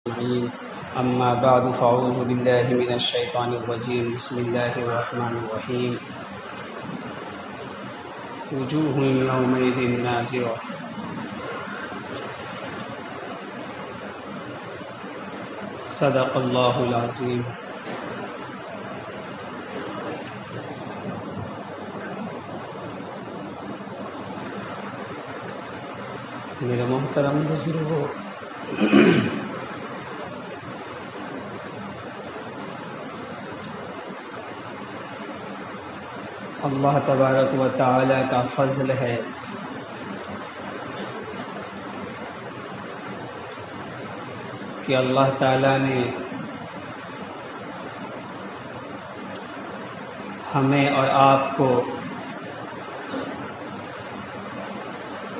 أجمعين. أما بعد فأعوذ بالله من الشيطان الرجيم. بسم الله الرحمن الرحيم. وجوه يومئذ ناظرة صدق الله العظيم. میرے محترم بزرگوں، اللہ تبارک و تعالی کا فضل ہے کہ اللہ تعالی نے ہمیں اور آپ کو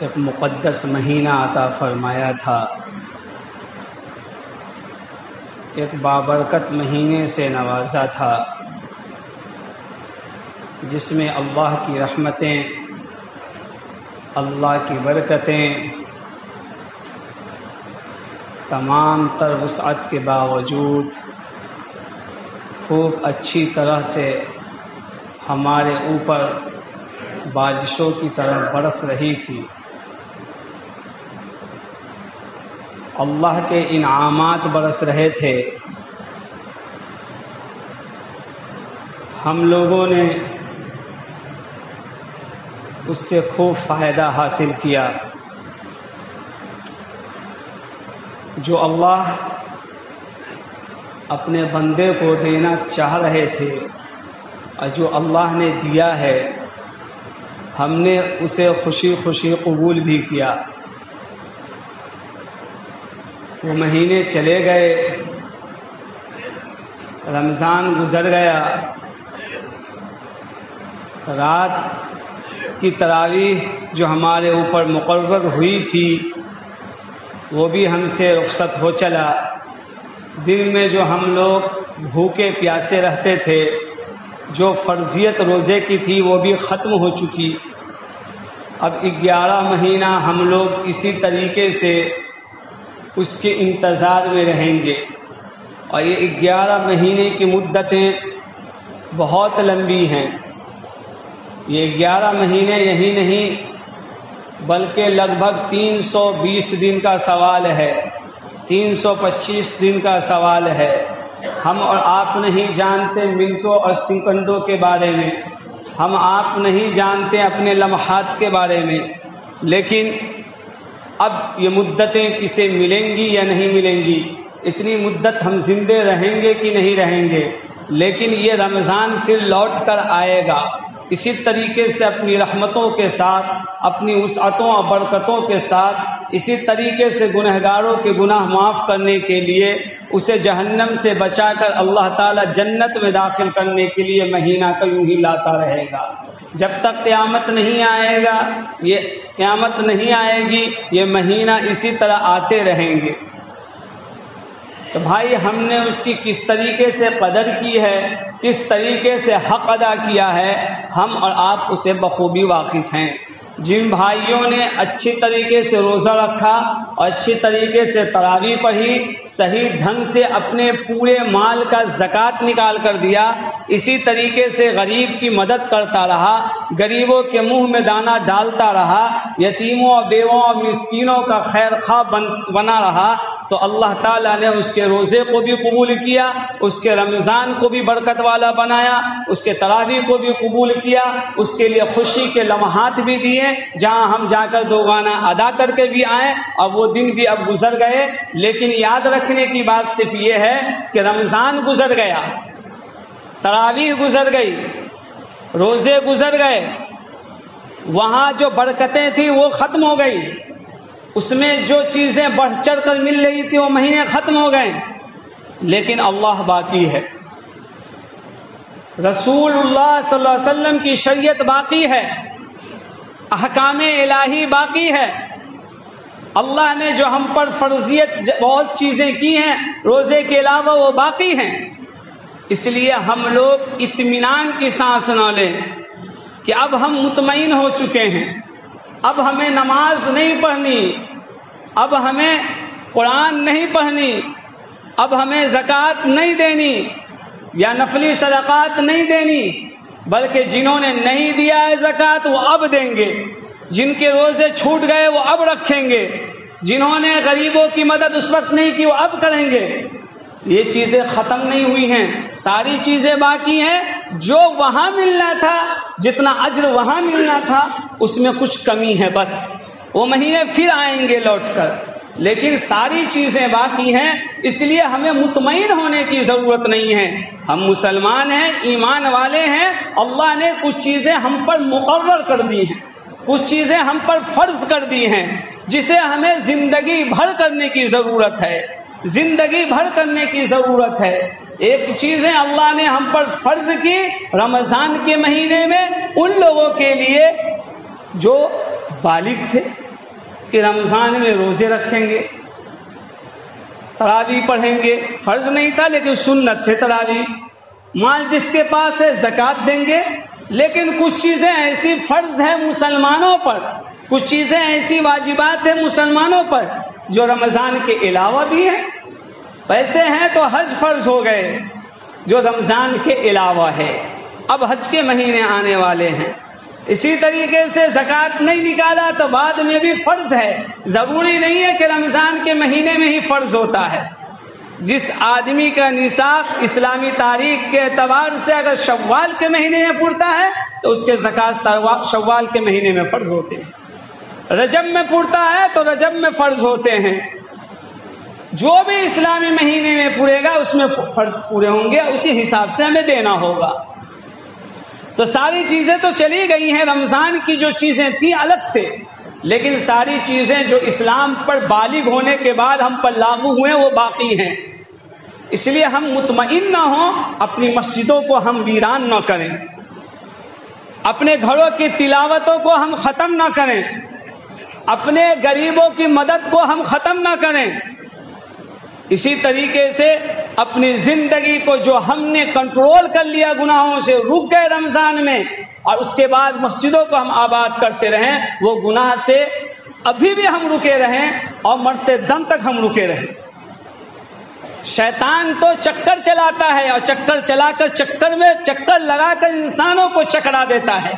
ایک مقدس مہینہ عطا فرمایا تھا، ایک بابرکت مہینے سے نوازا تھا جس میں اللہ کی رحمتیں، اللہ کی برکتیں تمام تر وسعت کے باوجود خوب اچھی طرح سے ہمارے اوپر بارشوں کی طرح برس رہی تھی۔ اللہ کے انعامات برس رہے تھے۔ ہم لوگوں نے اس سے خوب فائدہ حاصل کیا۔ جو اللہ اپنے بندے کو دینا چاہ رہے تھے اور جو اللہ نے دیا ہے، ہم نے اسے خوشی خوشی قبول بھی کیا۔ وہ مہینے چلے گئے، رمضان گزر گیا، رات کی تراویح جو ہمارے اوپر مقرر ہوئی تھی وہ بھی ہم سے رخصت ہو چلا۔ دن میں جو ہم لوگ بھوکے پیاسے رہتے تھے، جو فرضیت روزے کی تھی وہ بھی ختم ہو چکی۔ اب 11 مہینہ ہم لوگ اسی طریقے سے اس کے انتظار میں رہیں گے، اور یہ 11 مہینے کی مدتیں بہت لمبی ہیں۔ یہ 11 مہینے یہی نہیں بلکہ لگ بھگ 320 دن کا سوال ہے، 325 دن کا سوال ہے۔ ہم اور آپ نہیں جانتے منٹوں اور سیکنڈوں کے بارے میں، ہم آپ نہیں جانتے اپنے لمحات کے بارے میں، لیکن اب یہ مدتیں کسے ملیں گی یا نہیں ملیں گی، اتنی مدت ہم زندے رہیں گے کہ نہیں رہیں گے، لیکن یہ رمضان پھر لوٹ کر آئے گا۔ اسی طریقے سے اپنی رحمتوں کے ساتھ، اپنی وسعتوں اور برکتوں کے ساتھ، اسی طریقے سے گنہگاروں کے گناہ معاف کرنے کے لیے، اسے جہنم سے بچا کر اللہ تعالی جنت میں داخل کرنے کے لیے مہینہ کا یوں ہی لاتا رہے گا۔ جب تک قیامت نہیں آئے گا، یہ قیامت نہیں آئے گی، یہ مہینہ اسی طرح آتے رہیں گے۔ تو بھائی، ہم نے اس کی کس طریقے سے قدر کی ہے، کس طریقے سے حق ادا کیا ہے، ہم اور آپ اسے بخوبی واقف ہیں۔ جن بھائیوں نے اچھی طریقے سے روزہ رکھا اور اچھی طریقے سے تراویح پڑھی، صحیح ڈھنگ سے اپنے پورے مال کا زکوٰۃ نکال کر دیا، اسی طریقے سے غریب کی مدد کرتا رہا، غریبوں کے منہ میں دانہ ڈالتا رہا، یتیموں اور بیووں اور مسکینوں کا خیر خواہ بنا رہا، تو اللہ تعالیٰ نے اس کے روزے کو بھی قبول کیا، اس کے رمضان کو بھی برکت والا بنایا، اس کے تراویح کو بھی قبول کیا، اس کے لیے خوشی کے لمحات بھی دیے جہاں ہم جا کر دوگانہ ادا کر کے بھی آئیں، اور وہ دن بھی اب گزر گئے۔ لیکن یاد رکھنے کی بات صرف یہ ہے کہ رمضان گزر گیا، تراویح گزر گئی، روزے گزر گئے، وہاں جو برکتیں تھیں وہ ختم ہو گئی، اس میں جو چیزیں بڑھ چڑھ کر مل رہی تھی وہ مہینے ختم ہو گئے، لیکن اللہ باقی ہے، رسول اللہ صلی اللہ علیہ وسلم کی شریعت باقی ہے، احکام الہی باقی ہے۔ اللہ نے جو ہم پر فرضیت بہت چیزیں کی ہیں روزے کے علاوہ وہ باقی ہیں۔ اس لیے ہم لوگ اطمینان کی سانس نہ لیں کہ اب ہم مطمئن ہو چکے ہیں، اب ہمیں نماز نہیں پڑھنی، اب ہمیں قرآن نہیں پڑھنی، اب ہمیں زکوٰۃ نہیں دینی یا نفلی صدقات نہیں دینی، بلکہ جنہوں نے نہیں دیا ہے زکوٰۃ وہ اب دیں گے، جن کے روزے چھوٹ گئے وہ اب رکھیں گے، جنہوں نے غریبوں کی مدد اس وقت نہیں کی وہ اب کریں گے۔ یہ چیزیں ختم نہیں ہوئی ہیں، ساری چیزیں باقی ہیں۔ جو وہاں ملنا تھا، جتنا اجر وہاں ملنا تھا، اس میں کچھ کمی ہے، بس وہ مہینے پھر آئیں گے لوٹ کر، لیکن ساری چیزیں باقی ہیں۔ اس لیے ہمیں مطمئن ہونے کی ضرورت نہیں ہے۔ ہم مسلمان ہیں، ایمان والے ہیں، اللہ نے کچھ چیزیں ہم پر مقرر کر دی ہیں، کچھ چیزیں ہم پر فرض کر دی ہیں، جسے ہمیں زندگی بھر کرنے کی ضرورت ہے، زندگی بھر کرنے کی ضرورت ہے۔ ایک چیزیں اللہ نے ہم پر فرض کی رمضان کے مہینے میں ان لوگوں کے لیے جو بالغ تھے کہ رمضان میں روزے رکھیں گے، تراویح پڑھیں گے، فرض نہیں تھا لیکن سنت تھے تراویح۔ مال جس کے پاس ہے زکوٰۃ دیں گے، لیکن کچھ چیزیں ایسی فرض ہیں مسلمانوں پر، کچھ چیزیں ایسی واجبات ہیں مسلمانوں پر جو رمضان کے علاوہ بھی ہیں۔ پیسے ہیں تو حج فرض ہو گئے جو رمضان کے علاوہ ہے، اب حج کے مہینے آنے والے ہیں۔ اسی طریقے سے زکوٰۃ نہیں نکالا تو بعد میں بھی فرض ہے، ضروری نہیں ہے کہ رمضان کے مہینے میں ہی فرض ہوتا ہے۔ جس آدمی کا نصاب اسلامی تاریخ کے اعتبار سے اگر شوال کے مہینے میں پورتا ہے تو اس کے زکوٰۃ شوال کے مہینے میں فرض ہوتے ہیں، رجب میں پورتا ہے تو رجب میں فرض ہوتے ہیں۔ جو بھی اسلامی مہینے میں پورے گا اس میں فرض پورے ہوں گے، اسی حساب سے ہمیں دینا ہوگا۔ تو ساری چیزیں تو چلی گئی ہیں، رمضان کی جو چیزیں تھیں الگ سے، لیکن ساری چیزیں جو اسلام پر بالغ ہونے کے بعد ہم پر لاگو ہوئے وہ باقی ہیں۔ اس لیے ہم مطمئن نہ ہوں، اپنی مسجدوں کو ہم ویران نہ کریں، اپنے گھروں کی تلاوتوں کو ہم ختم نہ کریں، اپنے غریبوں کی مدد کو ہم ختم نہ کریں۔ اسی طریقے سے اپنی زندگی کو جو ہم نے کنٹرول کر لیا، گناہوں سے رک گئے رمضان میں، اور اس کے بعد مسجدوں کو ہم آباد کرتے رہیں، وہ گناہ سے ابھی بھی ہم رکے رہیں اور مرتے دم تک ہم رکے رہیں۔ شیطان تو چکر چلاتا ہے، اور چکر چلا کر چکر لگا کر انسانوں کو چکرا دیتا ہے،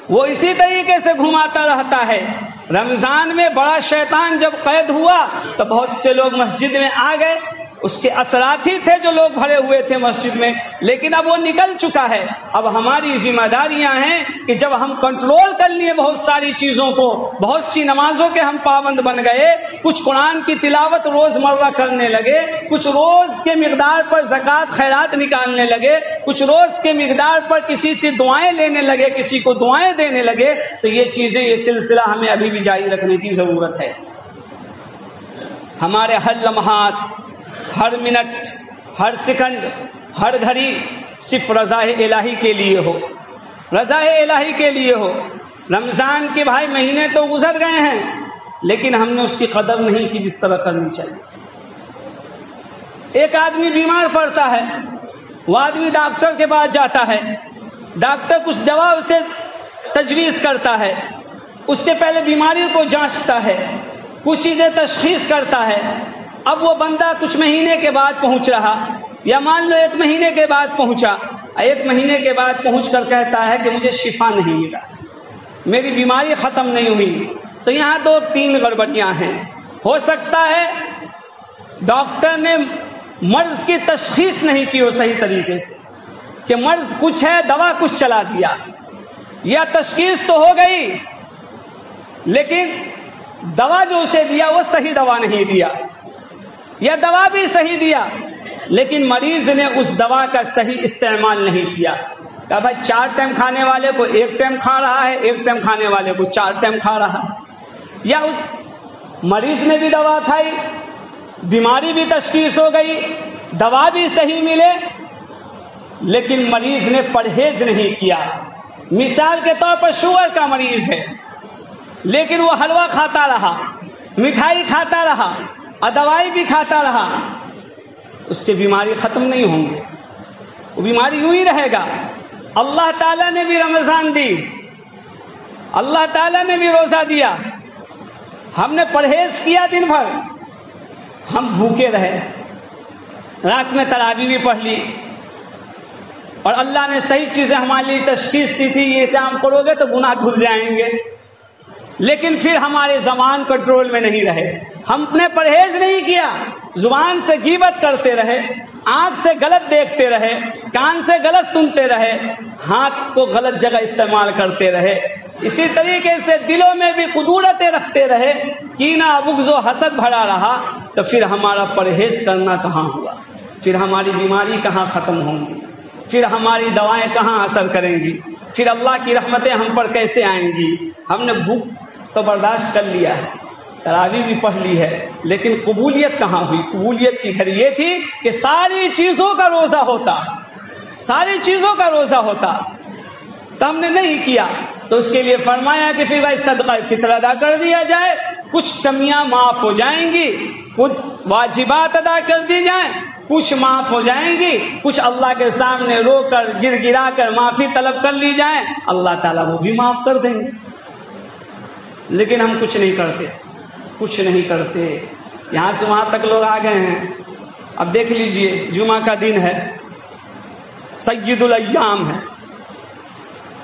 وہ اسی طریقے سے گھماتا رہتا ہے۔ رمضان میں بڑا شیطان جب قید ہوا تو بہت سے لوگ مسجد میں آ گئے، اس کے اثرات ہی تھے جو لوگ بھرے ہوئے تھے مسجد میں، لیکن اب وہ نکل چکا ہے۔ اب ہماری ذمہ داریاں ہیں کہ جب ہم کنٹرول کر لیے بہت ساری چیزوں کو، بہت سی نمازوں کے ہم پابند بن گئے، کچھ قرآن کی تلاوت روز مرہ کرنے لگے، کچھ روز کے مقدار پر زکوٰۃ خیرات نکالنے لگے، کچھ روز کے مقدار پر کسی سے دعائیں لینے لگے، کسی کو دعائیں دینے لگے، تو یہ چیزیں، یہ سلسلہ ہمیں ابھی بھی جاری رکھنے کی ضرورت ہے۔ ہمارے ہر لمحات، ہر منٹ، ہر سیکنڈ، ہر گھڑی صرف رضا الہی کے لیے ہو، رضا الہی کے لیے ہو۔ رمضان کے بھائی مہینے تو گزر گئے ہیں، لیکن ہم نے اس کی قدر نہیں کی جس طرح کرنی چاہیے تھی۔ ایک آدمی بیمار پڑتا ہے، وہ آدمی ڈاکٹر کے پاس جاتا ہے، ڈاکٹر کچھ دوا اسے تجویز کرتا ہے، اس سے پہلے بیماری کو جانچتا ہے، کچھ چیزیں تشخیص کرتا ہے۔ اب وہ بندہ کچھ مہینے کے بعد پہنچ رہا، یا مان لو 1 مہینے کے بعد پہنچا، 1 مہینے کے بعد پہنچ کر کہتا ہے کہ مجھے شفا نہیں ملا، میری بیماری ختم نہیں ہوئی، تو یہاں 2-3 گڑبڑیاں ہیں۔ ہو سکتا ہے ڈاکٹر نے مرض کی تشخیص نہیں کی ہو صحیح طریقے سے، کہ مرض کچھ ہے، دوا کچھ چلا دیا، یا تشخیص تو ہو گئی لیکن دوا جو اسے دیا وہ صحیح دوا نہیں دیا، یا دوا بھی صحیح دیا لیکن مریض نے اس دوا کا صحیح استعمال نہیں کیا۔ کہ بھائی 4 ٹائم کھانے والے کو 1 ٹائم کھا رہا ہے، 1 ٹائم کھانے والے کو 4 ٹائم کھا رہا ہے، یا مریض نے بھی دوا کھائی، بیماری بھی تشخیص ہو گئی، دوا بھی صحیح ملے، لیکن مریض نے پرہیز نہیں کیا۔ مثال کے طور پر شوگر کا مریض ہے، لیکن وہ حلوہ کھاتا رہا، مٹھائی کھاتا رہا اور دوائی بھی کھاتا رہا، اس کی بیماری ختم نہیں ہوں گی، وہ بیماری یوں ہی رہے گا۔ اللہ تعالیٰ نے بھی رمضان دی، اللہ تعالیٰ نے بھی روزہ دیا، ہم نے پرہیز کیا دن بھر، ہم بھوکے رہے، رات میں تراویح بھی پڑھ لی، اور اللہ نے صحیح چیزیں ہمارے لیے تشخیص دی تھی، یہ کام کرو گے تو گناہ دھل جائیں گے، لیکن پھر ہمارے زبان کنٹرول میں نہیں رہے، ہم نے پرہیز نہیں کیا، زبان سے غیبت کرتے رہے، آنکھ سے غلط دیکھتے رہے، کان سے غلط سنتے رہے، ہاتھ کو غلط جگہ استعمال کرتے رہے، اسی طریقے سے دلوں میں بھی قدورتیں رکھتے رہے، کینہ بغض و حسد بھرا رہا، تو پھر ہمارا پرہیز کرنا کہاں ہوا، پھر ہماری بیماری کہاں ختم ہوں گی، پھر ہماری دوائیں کہاں اثر کریں گی، پھر اللہ کی رحمتیں ہم پر کیسے آئیں گی؟ ہم نے بھوک تو برداشت کر لیا ہے، تراویح بھی پڑھ لی ہے، لیکن قبولیت کہاں ہوئی؟ قبولیت کی گھڑی یہ تھی کہ ساری چیزوں کا روزہ ہوتا، ساری چیزوں کا روزہ ہوتا، تو ہم نے نہیں کیا، تو اس کے لیے فرمایا کہ پھر بھائی صدقہ فطر ادا کر دیا جائے، کچھ کمیاں معاف ہو جائیں گی، کچھ واجبات ادا کر دی جائیں، کچھ معاف ہو جائیں گی، کچھ اللہ کے سامنے رو کر گر گرا کر معافی طلب کر لی جائیں، اللہ تعالیٰ وہ بھی معاف کر دیں گے، لیکن ہم کچھ نہیں کرتے، کچھ نہیں کرتے، یہاں سے وہاں تک لوگ آ گئے ہیں۔ اب دیکھ لیجئے، جمعہ کا دن ہے، سید الایام ہے،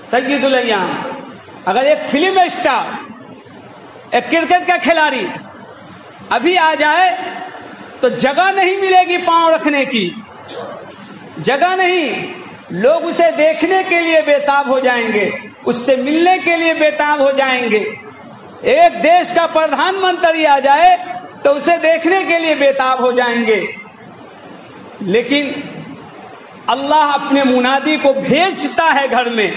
سید الایام، اگر ایک فلم اسٹار، ایک کرکٹ کا کھلاڑی ابھی آ جائے تو جگہ نہیں ملے گی پاؤں رکھنے کی، جگہ نہیں، لوگ اسے دیکھنے کے لیے بےتاب ہو جائیں گے، اس سے ملنے کے لیے بےتاب ہو جائیں گے، ایک دیش کا پردھان منتری آ جائے تو اسے دیکھنے کے لیے بےتاب ہو جائیں گے، لیکن اللہ اپنے منادی کو بھیجتا ہے گھر میں،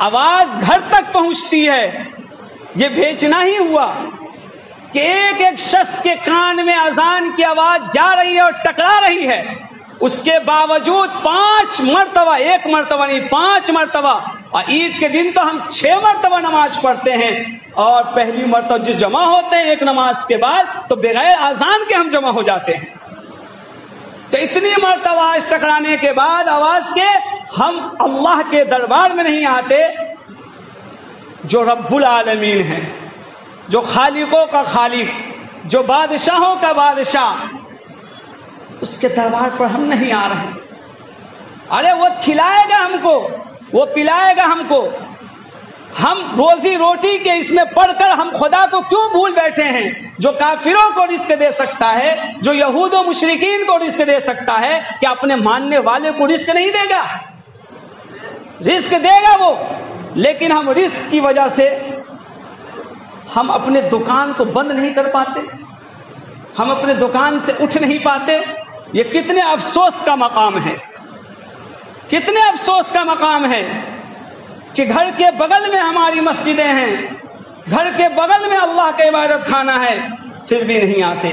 آواز گھر تک پہنچتی ہے، یہ بھیجنا ہی ہوا کہ ایک ایک شخص کے کان میں اذان کی آواز جا رہی ہے اور ٹکرا رہی ہے، اس کے باوجود 5 مرتبہ، 1 مرتبہ نہیں 5 مرتبہ، اور عید کے دن تو ہم 6 مرتبہ نماز پڑھتے ہیں، اور پہلی مرتبہ جو جمع ہوتے ہیں ایک نماز کے بعد تو بغیر اذان کے ہم جمع ہو جاتے ہیں، تو اتنی مرتبہ آواز ٹکرانے کے بعد آواز کے ہم اللہ کے دربار میں نہیں آتے، جو رب العالمین ہے، جو خالقوں کا خالق، جو بادشاہوں کا بادشاہ، اس کے دربار پر ہم نہیں آ رہے، ارے وہ کھلائے گا ہم کو، وہ پلائے گا ہم کو، ہم روزی روٹی کے اس میں پڑھ کر ہم خدا کو کیوں بھول بیٹھے ہیں؟ جو کافروں کو رزق دے سکتا ہے، جو یہود و مشرکین کو رزق دے سکتا ہے، کیا اپنے ماننے والے کو رزق نہیں دے گا؟ رزق دے گا وہ، لیکن ہم رزق کی وجہ سے ہم اپنے دکان کو بند نہیں کر پاتے، ہم اپنے دکان سے اٹھ نہیں پاتے، یہ کتنے افسوس کا مقام ہے، کتنے افسوس کا مقام ہے کہ گھر کے بغل میں ہماری مسجدیں ہیں، گھر کے بغل میں اللہ کا عبادت خانہ ہے، پھر بھی نہیں آتے۔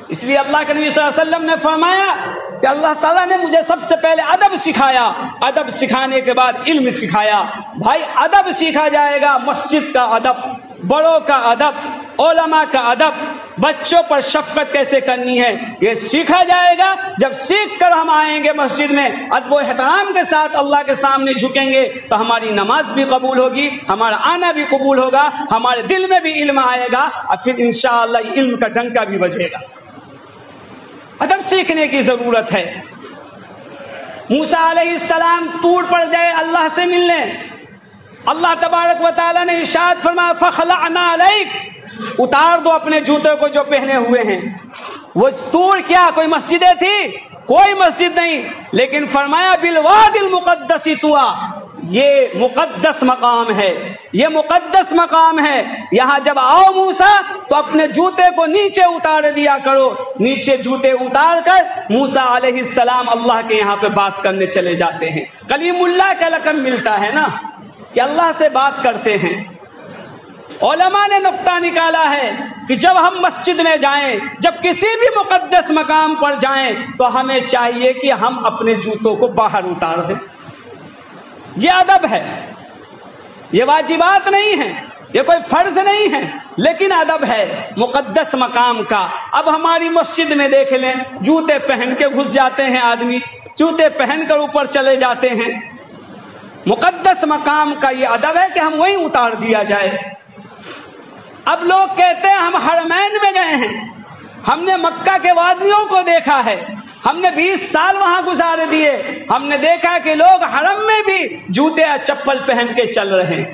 اس لیے اللہ کے نبی صلی اللہ علیہ وسلم نے فرمایا کہ اللہ تعالیٰ نے مجھے سب سے پہلے ادب سکھایا، ادب سکھانے کے بعد علم سکھایا۔ بھائی ادب سیکھا جائے گا، مسجد کا ادب، بڑوں کا ادب، علماء کا ادب، بچوں پر شفقت کیسے کرنی ہے، یہ سیکھا جائے گا۔ جب سیکھ کر ہم آئیں گے مسجد میں ادب و احترام کے ساتھ اللہ کے سامنے جھکیں گے تو ہماری نماز بھی قبول ہوگی، ہمارا آنا بھی قبول ہوگا، ہمارے دل میں بھی علم آئے گا، اور پھر انشاءاللہ علم کا ڈنکا بھی بجے گا۔ ادب سیکھنے کی ضرورت ہے۔ موسیٰ علیہ السلام طور پر گئے اللہ سے ملنے، اللہ تبارک و تعالیٰ نے ارشاد فرمایا فخلعنا علیک، اتار دو اپنے جوتے کو جو پہنے ہوئے ہیں۔ وہ طور کیا کوئی مسجدیں تھی؟ کوئی مسجد نہیں، لیکن فرمایا بالوادی المقدس طویٰ، یہ مقدس مقام ہے، یہ مقدس مقام ہے، یہاں جب آؤ موسیٰ تو اپنے جوتے کو نیچے اتار دیا کرو۔ نیچے جوتے اتار کر موسیٰ علیہ السلام اللہ کے یہاں پہ بات کرنے چلے جاتے ہیں۔ کلیم اللہ کا لقب ملتا ہے نا کہ اللہ سے بات کرتے ہیں۔ علماء نے نقطہ نکالا ہے کہ جب ہم مسجد میں جائیں، جب کسی بھی مقدس مقام پر جائیں تو ہمیں چاہیے کہ ہم اپنے جوتوں کو باہر اتار دیں۔ یہ ادب ہے، یہ واجبات نہیں ہیں، یہ کوئی فرض نہیں ہے، لیکن ادب ہے مقدس مقام کا۔ اب ہماری مسجد میں دیکھ لیں، جوتے پہن کے گھس جاتے ہیں آدمی، جوتے پہن کر اوپر چلے جاتے ہیں۔ مقدس مقام کا یہ ادب ہے کہ ہم وہیں اتار دیا جائے۔ اب لوگ کہتے ہیں ہم حرمین میں گئے ہیں، ہم نے مکہ کے وادیوں کو دیکھا ہے، ہم نے 20 سال وہاں گزار دیے، ہم نے دیکھا کہ لوگ حرم میں بھی جوتے یا چپل پہن کے چل رہے ہیں۔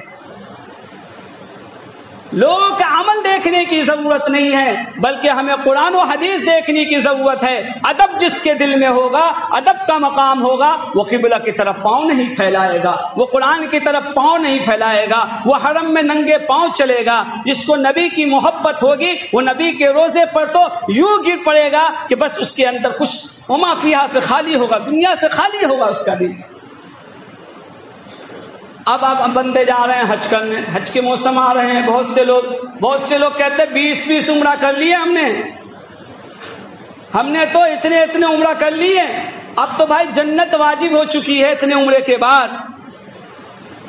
لوگوں کا عمل دیکھنے کی ضرورت نہیں ہے، بلکہ ہمیں قرآن و حدیث دیکھنے کی ضرورت ہے۔ ادب جس کے دل میں ہوگا، ادب کا مقام ہوگا، وہ قبلہ کی طرف پاؤں نہیں پھیلائے گا، وہ قرآن کی طرف پاؤں نہیں پھیلائے گا، وہ حرم میں ننگے پاؤں چلے گا۔ جس کو نبی کی محبت ہوگی وہ نبی کے روزے پر تو یوں گر پڑے گا کہ بس اس کے اندر کچھ وما فیہا سے خالی ہوگا، دنیا سے خالی ہوگا اس کا دل۔ اب بندے جا رہے ہیں حج کرنے، حج کے موسم آ رہے ہیں، بہت سے لوگ کہتے ہیں 20 عمرہ کر لیے ہم نے تو اتنے عمرہ کر لیے، اب تو بھائی جنت واجب ہو چکی ہے اتنے عمرے کے بعد۔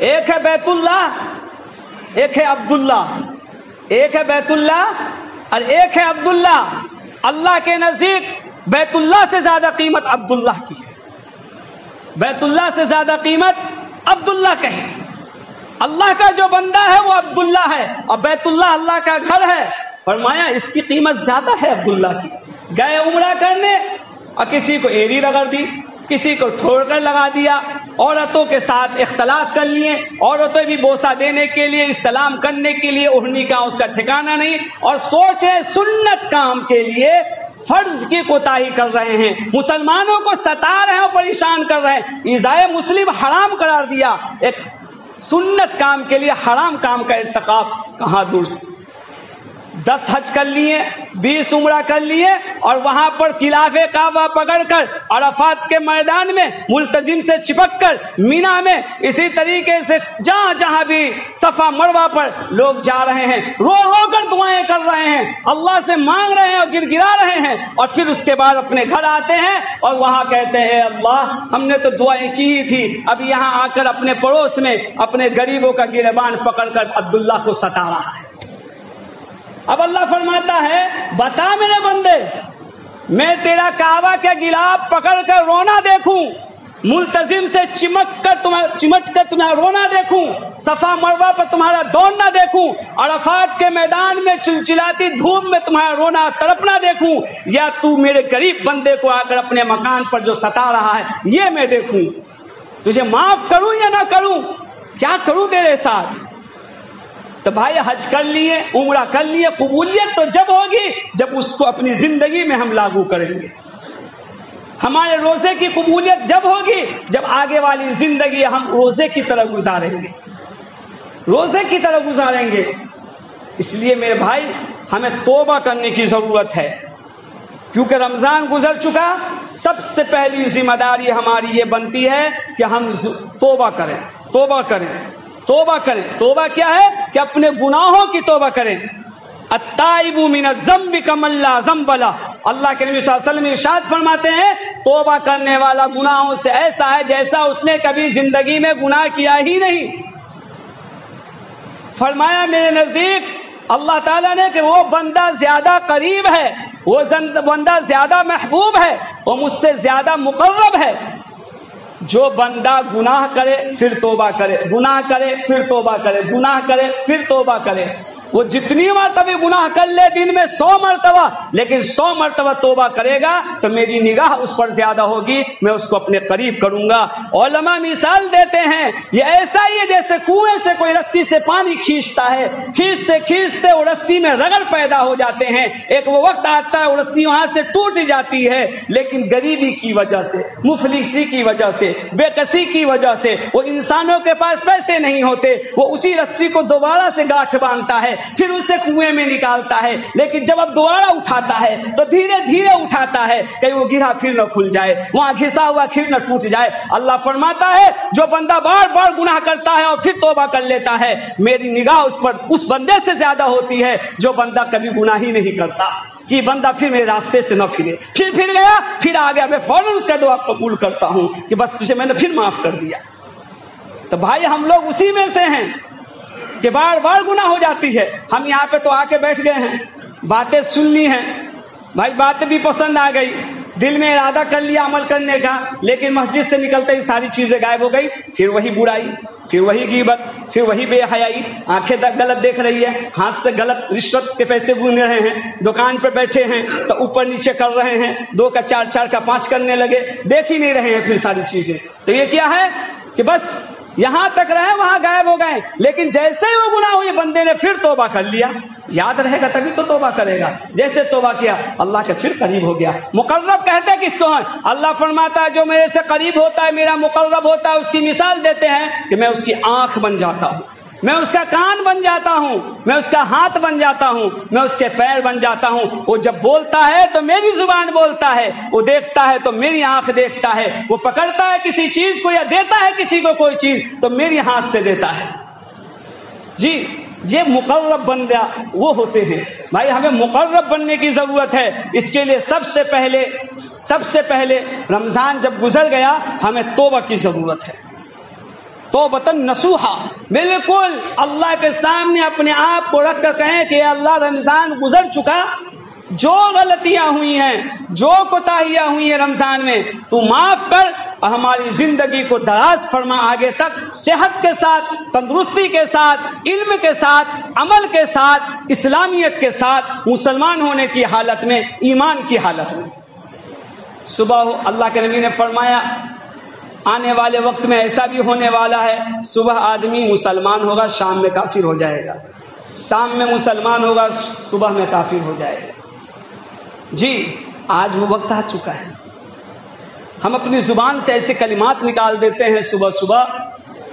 ایک ہے بیت اللہ، ایک ہے عبداللہ، ایک ہے بیت اللہ اور ایک ہے عبداللہ۔ اللہ کے نزدیک بیت اللہ سے زیادہ قیمت عبداللہ کی ہے، بیت اللہ سے زیادہ قیمت عبداللہ کا ہے۔ اللہ کا جو بندہ ہے وہ عبداللہ ہے، اور بیت اللہ اللہ کا گھر ہے۔ فرمایا اس کی قیمت زیادہ ہے عبداللہ کی۔ گئے عمرہ کرنے اور کسی کو ایڑی رگڑ دی، کسی کو ٹھوڑ کر لگا دیا، عورتوں کے ساتھ اختلاط کر لیے، عورتیں بھی بوسہ دینے کے لیے، استلام کرنے کے لیے اوڑھنی کا اس کا ٹھکانہ نہیں، اور سوچے سنت کام کے لیے فرض کی کوتاہی کر رہے ہیں، مسلمانوں کو ستا رہے ہیں اور پریشان کر رہے ہیں، ایذائے مسلم حرام قرار دیا۔ ایک سنت کام کے لیے حرام کام کا ارتکاب کہاں دور سے۔ 10 حج کر لیے، 20 عمرہ کر لیے، اور وہاں پر خلاف کعبہ پکڑ کر عرفات کے میدان میں ملتزم سے چپک کر مینا میں اسی طریقے سے جہاں جہاں بھی صفا مروہ پر لوگ جا رہے ہیں، رو رو کر دعائیں کر رہے ہیں، اللہ سے مانگ رہے ہیں اور گر گرا رہے ہیں، اور پھر اس کے بعد اپنے گھر آتے ہیں اور وہاں کہتے ہیں اللہ ہم نے تو دعائیں کی ہی تھی، اب یہاں آ کر اپنے پڑوس میں اپنے غریبوں کا گریبان پکڑ کر عبداللہ کو ستا رہا ہے۔ اب اللہ فرماتا ہے بتا میرے بندے، میں تیرا کعبہ کے غلاف پکڑ کر رونا دیکھوں، ملتزم سے چمٹ کر تمہیں رونا دیکھوں، صفا مروہ پر تمہارا دوڑنا دیکھوں، عرفات کے میدان میں چلچلاتی دھوپ میں تمہارا رونا تڑپنا دیکھوں، یا تو میرے غریب بندے کو آ کر اپنے مکان پر جو ستا رہا ہے یہ میں دیکھوں، تجھے معاف کروں یا نہ کروں، کیا کروں تیرے ساتھ۔ تو بھائی حج کر لیے، عمرہ کر لیے، قبولیت تو جب ہوگی جب اس کو اپنی زندگی میں ہم لاگو کریں گے۔ ہمارے روزے کی قبولیت جب ہوگی جب آگے والی زندگی ہم روزے کی طرح گزاریں گے، روزے کی طرح گزاریں گے۔ اس لیے میرے بھائی ہمیں توبہ کرنے کی ضرورت ہے، کیونکہ رمضان گزر چکا، سب سے پہلی ذمہ داری ہماری یہ بنتی ہے کہ ہم توبہ کریں، توبہ کریں، توبہ کریں۔ توبہ کیا ہے کہ اپنے گناہوں کی توبہ کریں۔ التائب من الذنب کمن لا ذنب لہ، اللہ کے نبی صلی اللہ علیہ وسلم ارشاد فرماتے ہیں توبہ کرنے والا گناہوں سے ایسا ہے جیسا اس نے کبھی زندگی میں گناہ کیا ہی نہیں۔ فرمایا میرے نزدیک اللہ تعالیٰ نے کہ وہ بندہ زیادہ قریب ہے، وہ بندہ زیادہ محبوب ہے، وہ مجھ سے زیادہ مقرب ہے جو بندہ گناہ کرے پھر توبہ کرے، گناہ کرے پھر توبہ کرے، گناہ کرے پھر توبہ کرے۔ وہ جتنی مرتبہ گناہ کر لے دن میں 100 مرتبہ، لیکن 100 مرتبہ توبہ کرے گا تو میری نگاہ اس پر زیادہ ہوگی، میں اس کو اپنے قریب کروں گا۔ علماء مثال دیتے ہیں یہ ایسا ہی ہے جیسے کنویں سے کوئی رسی سے پانی کھینچتا ہے، کھینچتے کھینچتے وہ رسی میں رگڑ پیدا ہو جاتے ہیں، ایک وہ وقت آتا ہے وہ رسی وہاں سے ٹوٹ جاتی ہے، لیکن غریبی کی وجہ سے، مفلسی کی وجہ سے، بے کسی کی وجہ سے، وہ انسانوں کے پاس پیسے نہیں ہوتے، وہ اسی رسی کو دوبارہ سے گاٹھ باندھتا ہے، پھر اسے کنویں میں نکالتا ہے، لیکن جب اب دوبارہ اٹھاتا ہے تو دھیرے دھیرے اٹھاتا ہے کہیں وہ گرا پھر نہ کھل جائے، وہاں گھسا ہوا پھر نہ ٹوٹ جائے۔ اللہ فرماتا ہے جو بندہ بار بار گناہ کرتا ہے اور پھر توبہ کر لیتا ہے میری نگاہ اس بندے سے زیادہ ہوتی ہے جو بندہ کبھی گناہ ہی نہیں کرتا، کہ بندہ پھر میرے راستے سے نہ پھرے، پھر گیا پھر آ گیا، میں فوراً اس کا دعا قبول کرتا ہوں کہ بس تجھے میں نے پھر معاف کر دیا۔ تو بھائی ہم لوگ اسی میں سے ہیں کہ بار بار گناہ ہو جاتی ہے۔ ہم یہاں پہ تو آ کے بیٹھ گئے ہیں، باتیں سننی ہیں، بھائی باتیں بھی پسند آ گئی، دل میں ارادہ کر لیا عمل کرنے کا، لیکن مسجد سے نکلتے ہی ساری چیزیں غائب ہو گئی، پھر وہی برائی۔ پھر وہی غیبت، پھر وہی بے حیائی، آنکھیں غلط دیکھ رہی ہے، ہاتھ سے غلط رشوت کے پیسے گون رہے ہیں، دکان پہ بیٹھے ہیں تو اوپر نیچے کر رہے ہیں، 2 کا 4، 4 کا 5 کرنے لگے، دیکھ ہی نہیں رہے ہیں پھر ساری چیزیں. تو یہ کیا ہے کہ بس یہاں تک رہے وہاں غائب ہو گئے. لیکن جیسے ہی وہ گناہ ہوئے بندے نے پھر توبہ کر لیا، یاد رہے گا تبھی تو توبہ کرے گا. جیسے توبہ کیا اللہ کے پھر قریب ہو گیا. مقرب کہتے کس کو ہیں؟ اللہ فرماتا ہے جو میرے سے قریب ہوتا ہے، میرا مقرب ہوتا ہے، اس کی مثال دیتے ہیں کہ میں اس کی آنکھ بن جاتا ہوں، میں اس کا کان بن جاتا ہوں، میں اس کا ہاتھ بن جاتا ہوں، میں اس کے پیر بن جاتا ہوں. وہ جب بولتا ہے تو میری زبان بولتا ہے، وہ دیکھتا ہے تو میری آنکھ دیکھتا ہے، وہ پکڑتا ہے کسی چیز کو یا دیتا ہے کسی کو کوئی چیز تو میری ہاتھ سے دیتا ہے. جی یہ مقرب بندہ وہ ہوتے ہیں. بھائی ہمیں مقرب بننے کی ضرورت ہے. اس کے لیے سب سے پہلے رمضان جب گزر گیا ہمیں توبہ کی ضرورت ہے. توبتاً نصوحا، بالکل اللہ کے سامنے اپنے آپ کو رکھ کر کہیں کہ اللہ رمضان گزر چکا، جو غلطیاں ہوئی ہیں، جو کوتاہیاں ہوئی ہیں رمضان میں تو معاف کر اور ہماری زندگی کو دراز فرما، آگے تک صحت کے ساتھ، تندرستی کے ساتھ، علم کے ساتھ، عمل کے ساتھ، اسلامیت کے ساتھ، مسلمان ہونے کی حالت میں، ایمان کی حالت میں. صبح اللہ کے نبی نے فرمایا آنے والے وقت میں ایسا بھی ہونے والا ہے، صبح آدمی مسلمان ہوگا شام میں کافر ہو جائے گا، شام میں مسلمان ہوگا صبح میں کافر ہو جائے گا. جی آج وہ وقت آ چکا ہے. ہم اپنی زبان سے ایسے کلمات نکال دیتے ہیں صبح صبح،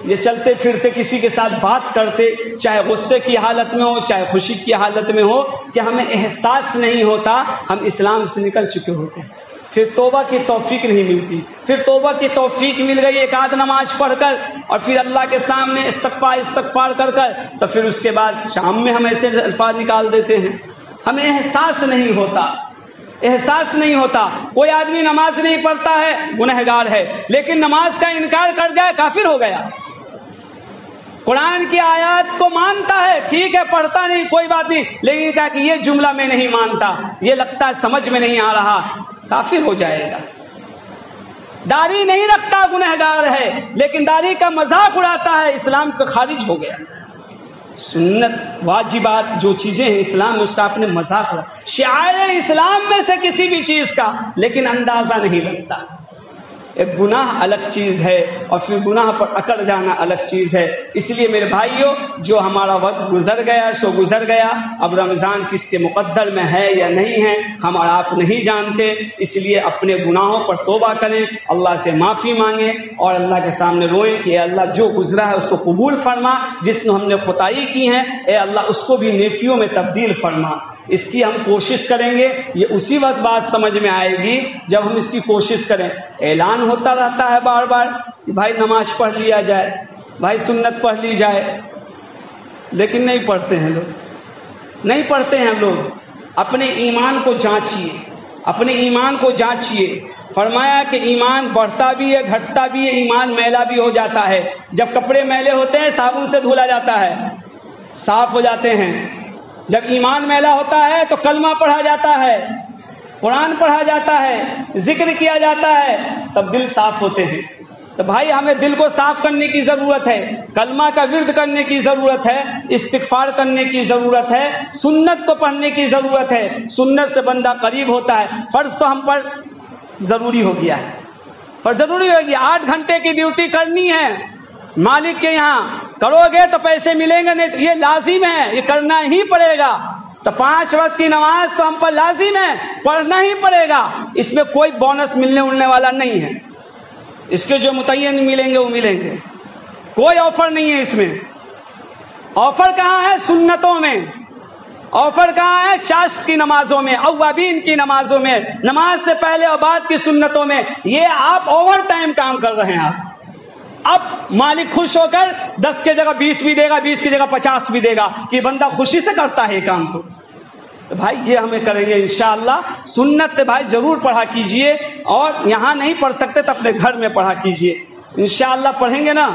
یہ چلتے پھرتے کسی کے ساتھ بات کرتے، چاہے غصے کی حالت میں ہو چاہے خوشی کی حالت میں ہو، کہ ہمیں احساس نہیں ہوتا ہم اسلام سے نکل چکے ہوتے ہیں. پھر توبہ کی توفیق نہیں ملتی. پھر توبہ کی توفیق مل گئی ایک آدھ نماز پڑھ کر اور پھر اللہ کے سامنے استغفار کر تو پھر اس کے بعد شام میں ہم ایسے الفاظ نکال دیتے ہیں. ہمیں احساس نہیں ہوتا. کوئی آدمی نماز نہیں پڑھتا ہے گنہگار ہے، لیکن نماز کا انکار کر جائے کافر ہو گیا. قرآن کی آیات کو مانتا ہے، ٹھیک ہے پڑھتا نہیں کوئی بات نہیں، لیکن کہا کہ یہ جملہ میں نہیں مانتا، یہ لگتا ہے سمجھ میں نہیں آ رہا، کافر ہو جائے گا. داڑھی نہیں رکھتا گنہگار ہے، لیکن داڑھی کا مذاق اڑاتا ہے، اسلام سے خارج ہو گیا. سنت واجبات جو چیزیں ہیں اسلام میں اس کا اپنے مذاق اڑا، شعائر اسلام میں سے کسی بھی چیز کا لیکن اندازہ نہیں لگتا. ایک گناہ الگ چیز ہے اور پھر گناہ پر اکڑ جانا الگ چیز ہے. اس لیے میرے بھائیوں جو ہمارا وقت گزر گیا سو گزر گیا. اب رمضان کس کے مقدر میں ہے یا نہیں ہے ہم اور آپ نہیں جانتے. اس لیے اپنے گناہوں پر توبہ کریں، اللہ سے معافی مانگیں اور اللہ کے سامنے روئیں کہ اے اللہ جو گزرا ہے اس کو قبول فرما، جس نے ہم نے خطائی کی ہیں اے اللہ اس کو بھی نیکیوں میں تبدیل فرما. اس کی ہم کوشش کریں گے، یہ اسی وقت بات سمجھ میں آئے گی جب ہم اس کی کوشش کریں. اعلان ہوتا رہتا ہے بار بار کہ بھائی نماز پڑھ لیا جائے، بھائی سنت پڑھ لی جائے، لیکن نہیں پڑھتے ہیں لوگ. اپنے ایمان کو جانچیے. فرمایا کہ ایمان بڑھتا بھی ہے گھٹتا بھی ہے، ایمان میلا بھی ہو جاتا ہے. جب کپڑے میلے ہوتے ہیں صابن سے دھولا جاتا ہے، صاف ہو جاتے ہیں. جب ایمان میلا ہوتا ہے تو کلمہ پڑھا جاتا ہے، قرآن پڑھا جاتا ہے، ذکر کیا جاتا ہے، تب دل صاف ہوتے ہیں. تو بھائی ہمیں دل کو صاف کرنے کی ضرورت ہے، کلمہ کا ورد کرنے کی ضرورت ہے، استغفار کرنے کی ضرورت ہے، سنت کو پڑھنے کی ضرورت ہے. سنت سے بندہ قریب ہوتا ہے. فرض تو ہم پر ضروری ہو گیا ہے، 8 گھنٹے کی ڈیوٹی کرنی ہے مالک کے یہاں. کرو گے تو پیسے ملیں گے، نہیں تو یہ لازم ہے، یہ کرنا ہی پڑے گا. تو 5 وقت کی نماز تو ہم پر لازم ہے، پڑھنا ہی پڑے گا. اس میں کوئی بونس ملنے والا نہیں ہے. اس کے جو متعین ملیں گے وہ ملیں گے، کوئی آفر نہیں ہے اس میں. آفر کہاں ہے؟ سنتوں میں. آفر کہاں ہے؟ چاشت کی نمازوں میں، اوابین کی نمازوں میں، نماز سے پہلے اور بعد کی سنتوں میں. یہ آپ اوور ٹائم کام کر رہے ہیں. اب مالک خوش ہو کر 10 کی جگہ 20 بھی دے گا، 20 کی جگہ 50 بھی دے گا کہ بندہ خوشی سے کرتا ہے کام کو. تو بھائی یہ ہمیں کریں گے انشاءاللہ. سنت بھائی ضرور پڑھا کیجئے، اور یہاں نہیں پڑھ سکتے تو اپنے گھر میں پڑھا کیجئے. انشاءاللہ پڑھیں گے نا.